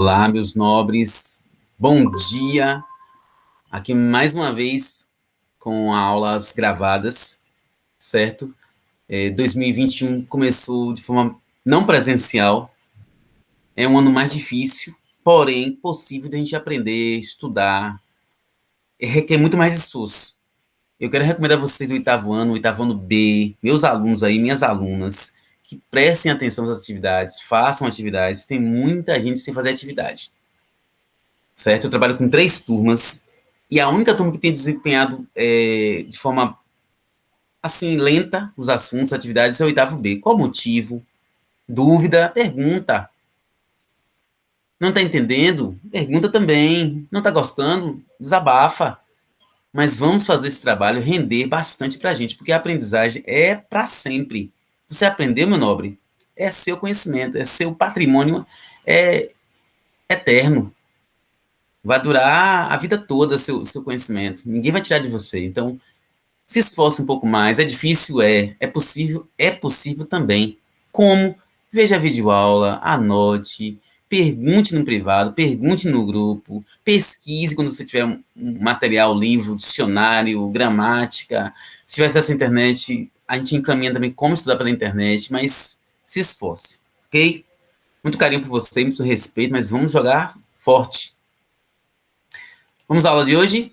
Olá, meus nobres, bom dia. Aqui mais uma vez com aulas gravadas, certo? 2021 começou de forma não presencial, é um ano mais difícil, porém possível de a gente aprender, estudar, requer muito mais esforço. Eu quero recomendar a vocês do oitavo ano B, meus alunos aí, minhas alunas, que prestem atenção nas atividades, façam atividades, tem muita gente sem fazer atividade. Certo? Eu trabalho com 3 turmas e a única turma que tem desempenhado de forma assim lenta os assuntos, atividades é o oitavo B. Qual o motivo? Dúvida? Pergunta. Não está entendendo? Pergunta também. Não está gostando? Desabafa. Mas vamos fazer esse trabalho render bastante para a gente, porque a aprendizagem é para sempre. Você aprendeu, meu nobre, é seu conhecimento, é seu patrimônio é eterno. Vai durar a vida toda seu conhecimento. Ninguém vai tirar de você. Então, se esforce um pouco mais. É difícil? É possível também. Como? Veja a videoaula, anote, pergunte no privado, pergunte no grupo, pesquise quando você tiver um material, livro, dicionário, gramática. Se tiver acesso à internet, a gente encaminha também como estudar pela internet, mas se esforce, ok? Muito carinho por você, muito respeito, mas vamos jogar forte. Vamos à aula de hoje?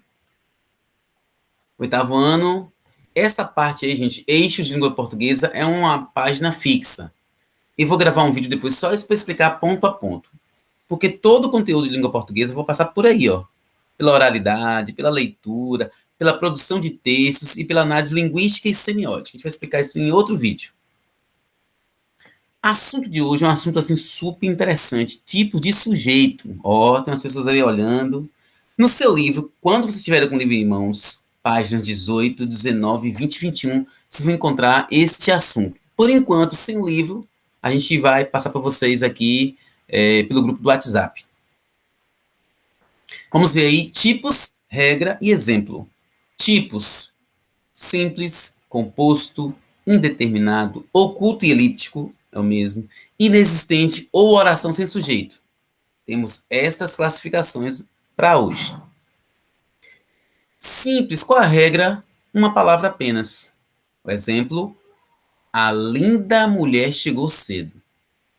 Oitavo ano. Essa parte aí, gente, eixos de língua portuguesa, é uma página fixa. E vou gravar um vídeo depois só isso para explicar ponto a ponto. Porque todo o conteúdo de língua portuguesa eu vou passar por aí, ó. Pela oralidade, pela leitura, pela produção de textos e pela análise linguística e semiótica. A gente vai explicar isso em outro vídeo. Assunto de hoje é um assunto assim super interessante, tipos de sujeito. Ó, tem umas pessoas ali olhando. No seu livro, quando você estiver com o livro em mãos, páginas 18, 19, 20 e 21, você vai encontrar este assunto. Por enquanto, sem o livro, a gente vai passar para vocês aqui pelo grupo do WhatsApp. Vamos ver aí tipos, regra e exemplo. Tipos: simples, composto, indeterminado, oculto e elíptico, é o mesmo, inexistente ou oração sem sujeito. Temos estas classificações para hoje. Simples, qual a regra? Uma palavra apenas. O exemplo, a linda mulher chegou cedo.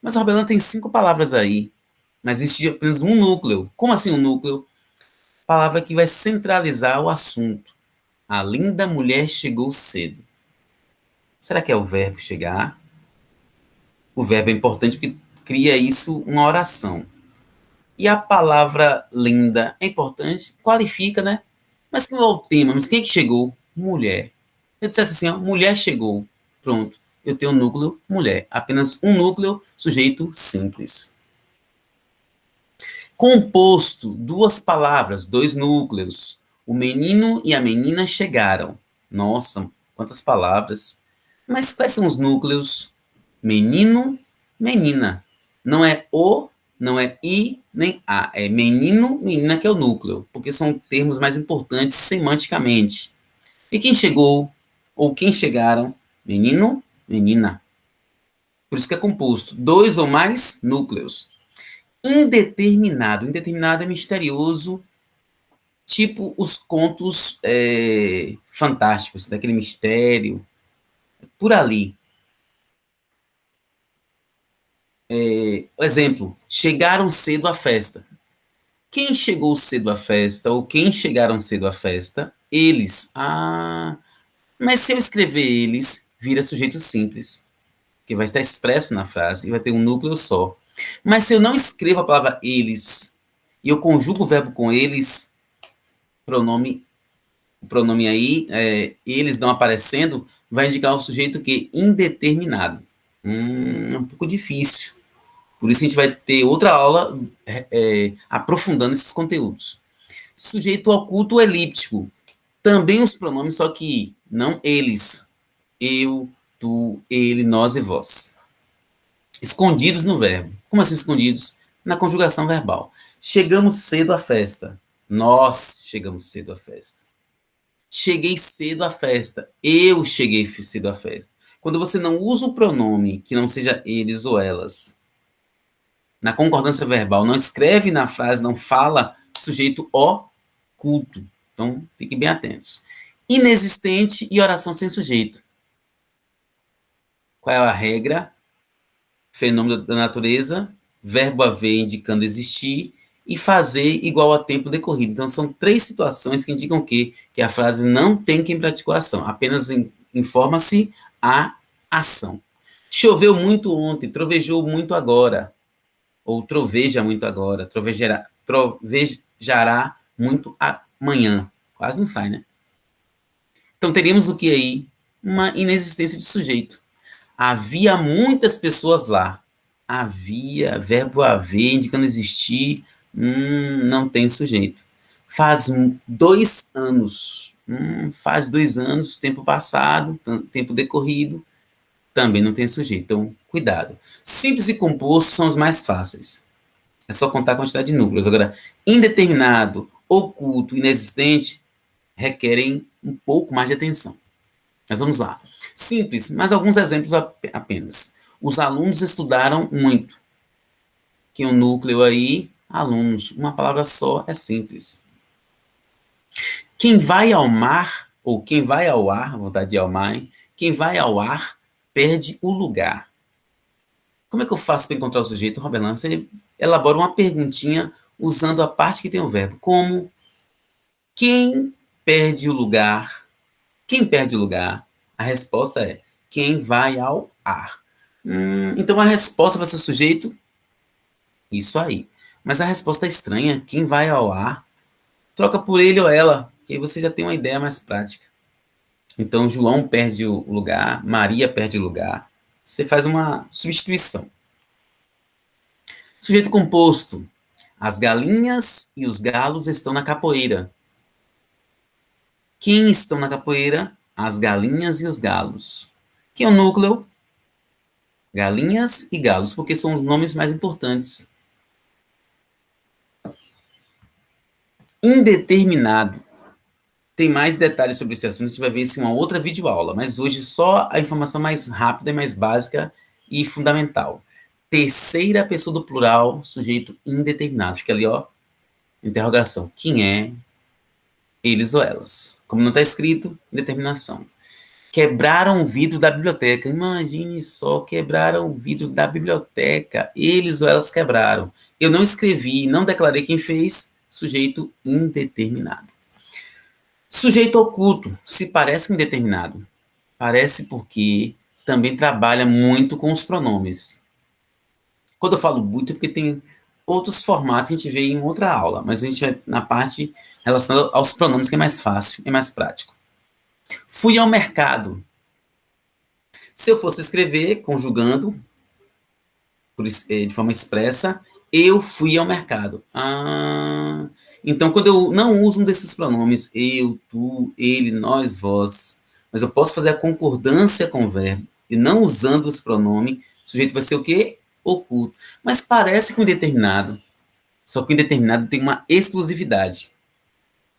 Mas a Robelã tem 5 palavras aí, mas existe apenas um núcleo. Como assim um núcleo? Palavra que vai centralizar o assunto. A linda mulher chegou cedo. Será que é o verbo chegar? O verbo é importante porque cria isso uma oração. E a palavra linda é importante, qualifica, né? Mas qual é o tema? Mas quem é que chegou? Mulher. Eu dissesse assim, ó, mulher chegou. Pronto. Eu tenho um núcleo, mulher. Apenas um núcleo, sujeito simples. Composto, 2 palavras, 2 núcleos. O menino e a menina chegaram. Nossa, quantas palavras. Mas quais são os núcleos? Menino, menina. Não é o, não é i, nem a. É menino, menina que é o núcleo. Porque são termos mais importantes semanticamente. E quem chegou, ou quem chegaram? Menino, menina. Por isso que é composto. 2 ou mais núcleos. Indeterminado. Indeterminado é misterioso, tipo os contos fantásticos, daquele mistério, por ali. Exemplo, chegaram cedo à festa. Quem chegou cedo à festa, ou quem chegaram cedo à festa? Eles. Ah, mas se eu escrever eles, vira sujeito simples, que vai estar expresso na frase e vai ter um núcleo só. Mas se eu não escrevo a palavra eles, e eu conjugo o verbo com eles, pronome, o pronome aí, eles não aparecendo, vai indicar o sujeito que indeterminado. É um pouco difícil. Por isso a gente vai ter outra aula aprofundando esses conteúdos. Sujeito oculto elíptico. Também os pronomes, só que não eles. Eu, tu, ele, nós e vós. Escondidos no verbo. Como assim escondidos? Na conjugação verbal. Chegamos cedo à festa. Nós chegamos cedo à festa. Cheguei cedo à festa. Eu cheguei cedo à festa. Quando você não usa o pronome que não seja eles ou elas, na concordância verbal, não escreve na frase, não fala, sujeito oculto. Então, fiquem bem atentos. Inexistente e oração sem sujeito. Qual é a regra? Fenômeno da natureza, verbo haver indicando existir, e fazer igual a tempo decorrido. Então, são 3 situações que indicam que a frase não tem quem praticou a ação, apenas informa-se a ação. Choveu muito ontem, trovejou muito agora, ou troveja muito agora, trovejará muito amanhã. Quase não sai, né? Então, teríamos o que aí? Uma inexistência de sujeito. Havia muitas pessoas lá. Havia, verbo haver, indicando existir, não tem sujeito. Faz 2 anos. Faz 2 anos, tempo passado, tempo decorrido, também não tem sujeito. Então, cuidado. Simples e composto são os mais fáceis. É só contar a quantidade de núcleos. Agora, indeterminado, oculto, inexistente, requerem um pouco mais de atenção. Mas vamos lá. Simples, mas alguns exemplos apenas. Os alunos estudaram muito. Que o núcleo aí, alunos, uma palavra só é simples. Quem vai ao mar, ou quem vai ao ar, vontade de ir ao mar, hein? Quem vai ao ar perde o lugar. Como é que eu faço para encontrar o sujeito, Roberlan? Você elabora uma perguntinha usando a parte que tem o verbo. Como quem perde o lugar? Quem perde o lugar? A resposta é quem vai ao ar. Então a resposta vai ser o sujeito? Isso aí. Mas a resposta é estranha. Quem vai ao ar? Troca por ele ou ela, que aí você já tem uma ideia mais prática. Então João perde o lugar, Maria perde o lugar. Você faz uma substituição. Sujeito composto. As galinhas e os galos estão na capoeira. Quem estão na capoeira? As galinhas e os galos. Quem é o núcleo? Galinhas e galos, porque são os nomes mais importantes. Indeterminado. Tem mais detalhes sobre esse assunto, a gente vai ver isso em uma outra videoaula, mas hoje só a informação mais rápida, mais básica e fundamental. Terceira pessoa do plural, sujeito indeterminado. Fica ali, ó, interrogação. Quem é? Eles ou elas. Como não está escrito, determinação. Quebraram o vidro da biblioteca. Imagine só, quebraram o vidro da biblioteca. Eles ou elas quebraram. Eu não escrevi, não declarei quem fez, sujeito indeterminado. Sujeito oculto, se parece com indeterminado. Parece porque também trabalha muito com os pronomes. Quando eu falo muito é porque tem outros formatos que a gente vê em outra aula, mas a gente vai na parte relacionada aos pronomes, que é mais fácil e mais prático. Fui ao mercado. Se eu fosse escrever conjugando de forma expressa, eu fui ao mercado. Então, quando eu não uso um desses pronomes, eu, tu, ele, nós, vós, mas eu posso fazer a concordância com o verbo, e não usando esse pronome, o sujeito vai ser o quê? Oculto. Mas parece com indeterminado, só que o indeterminado tem uma exclusividade.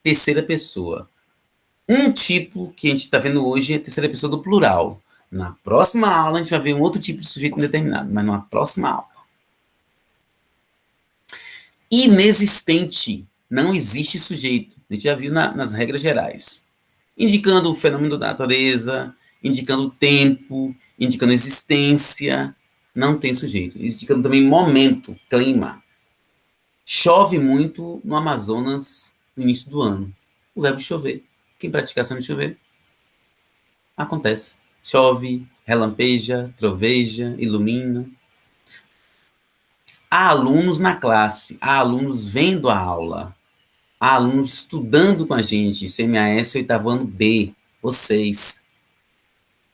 Terceira pessoa. Um tipo que a gente está vendo hoje é a terceira pessoa do plural. Na próxima aula, a gente vai ver um outro tipo de sujeito indeterminado, mas numa próxima aula. Inexistente. Não existe sujeito. A gente já viu nas regras gerais. Indicando o fenômeno da natureza, indicando o tempo, indicando existência. Não tem sujeito. Indicando também momento, clima. Chove muito no Amazonas no início do ano. O verbo chover. Quem pratica ação de chover? Acontece. Chove, relampeja, troveja, ilumina. Há alunos na classe, há alunos vendo a aula, há alunos estudando com a gente, CMAS, oitavo ano B, vocês.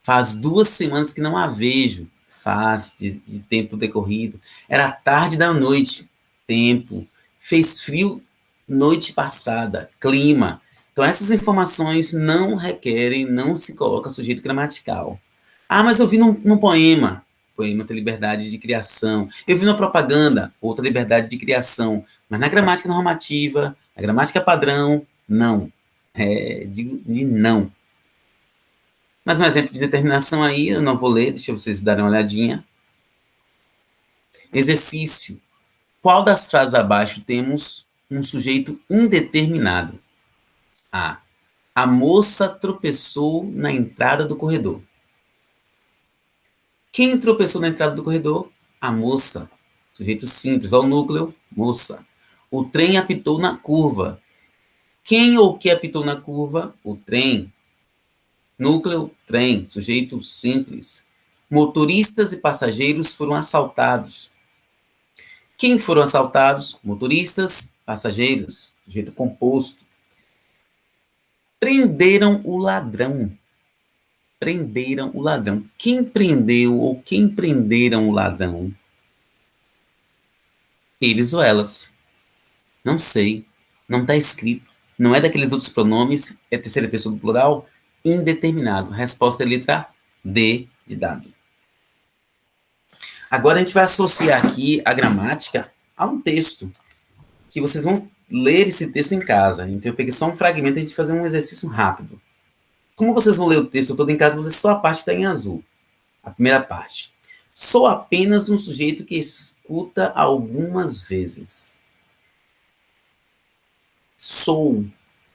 Faz 2 semanas que não a vejo, faz de tempo decorrido. Era tarde da noite, tempo. Fez frio noite passada, clima. Então, essas informações não requerem, não se coloca sujeito gramatical. Mas eu vi num poema. Poema tem liberdade de criação. Eu vi na propaganda, outra liberdade de criação. Mas na gramática normativa, na gramática padrão, não. De não. Mais um exemplo de determinação aí, eu não vou ler, deixa vocês darem uma olhadinha. Exercício. Qual das frases abaixo temos um sujeito indeterminado? A. A moça tropeçou na entrada do corredor. Quem tropeçou na entrada do corredor? A moça. Sujeito simples, ao núcleo, moça. O trem apitou na curva. Quem ou que apitou na curva? O trem. Núcleo, trem, sujeito simples. Motoristas e passageiros foram assaltados. Quem foram assaltados? Motoristas, passageiros, sujeito composto. Prenderam o ladrão. Prenderam o ladrão. Quem prendeu ou quem prenderam o ladrão? Eles ou elas? Não sei. Não está escrito. Não é daqueles outros pronomes. É terceira pessoa do plural. Indeterminado. A resposta é letra D de dado. Agora a gente vai associar aqui a gramática a um texto. Que vocês vão ler esse texto em casa. Então eu peguei só um fragmento e a gente vai fazer um exercício rápido. Como vocês vão ler o texto todo em casa, eu vou ler só a parte que está em azul. A primeira parte. Sou apenas um sujeito que escuta algumas vezes. Sou.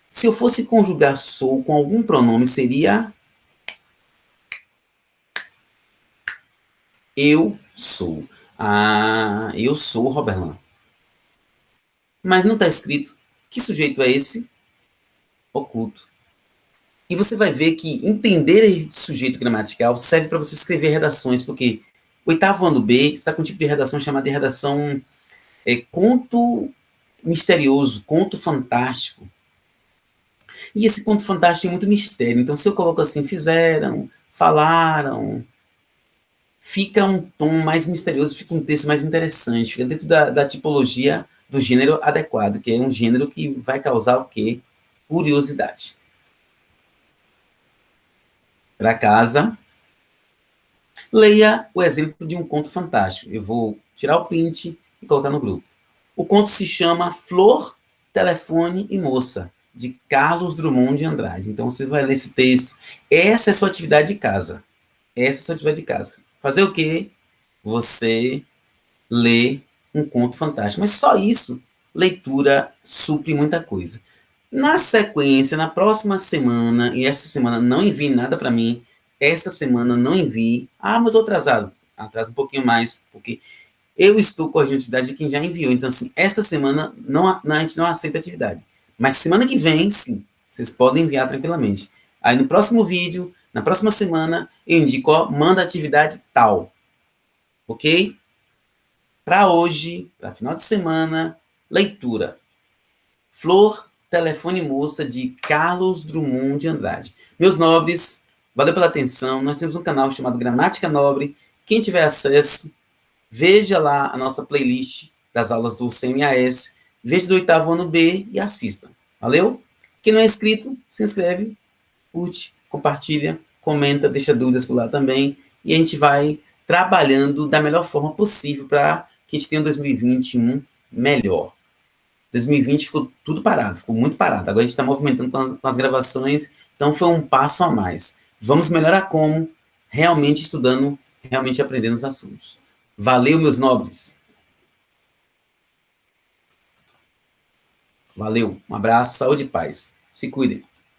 Se eu fosse conjugar sou com algum pronome, seria eu sou. Ah, eu sou Roberlan. Mas não está escrito. Que sujeito é esse? Oculto. E você vai ver que entender esse sujeito gramatical serve para você escrever redações, porque o oitavo ano B está com um tipo de redação chamada de redação conto misterioso, conto fantástico. E esse conto fantástico tem muito mistério. Então, se eu coloco assim, fizeram, falaram, fica um tom mais misterioso, fica um texto mais interessante, fica dentro da tipologia do gênero adequado, que é um gênero que vai causar o quê? Curiosidade. Para casa, leia o exemplo de um conto fantástico. Eu vou tirar o print e colocar no grupo. O conto se chama Flor, Telefone e Moça, de Carlos Drummond de Andrade. Então, você vai ler esse texto. Essa é a sua atividade de casa. Essa é a sua atividade de casa. Fazer o quê? Você lê um conto fantástico. Mas só isso, leitura supre muita coisa. Na sequência, na próxima semana, e essa semana não envie nada para mim, esta semana não envie. Ah, mas eu estou atrasado. Atrasa um pouquinho mais, porque eu estou com a atividade de quem já enviou. Então, assim, esta semana a gente não aceita atividade. Mas semana que vem, sim, vocês podem enviar tranquilamente. Aí no próximo vídeo, na próxima semana, eu indico, ó, manda atividade tal. Ok? Para hoje, para final de semana, leitura. Flor, Telefone e Moça, de Carlos Drummond de Andrade. Meus nobres, valeu pela atenção. Nós temos um canal chamado Gramática Nobre. Quem tiver acesso, veja lá a nossa playlist das aulas do CMAS, veja do oitavo ano B e assista. Valeu? Quem não é inscrito, se inscreve, curte, compartilha, comenta, deixa dúvidas por lá também. E a gente vai trabalhando da melhor forma possível para que a gente tenha um 2021 melhor. 2020 ficou tudo parado, ficou muito parado. Agora a gente está movimentando com as gravações, então foi um passo a mais. Vamos melhorar como? Realmente estudando, realmente aprendendo os assuntos. Valeu, meus nobres. Valeu, um abraço, saúde e paz. Se cuidem.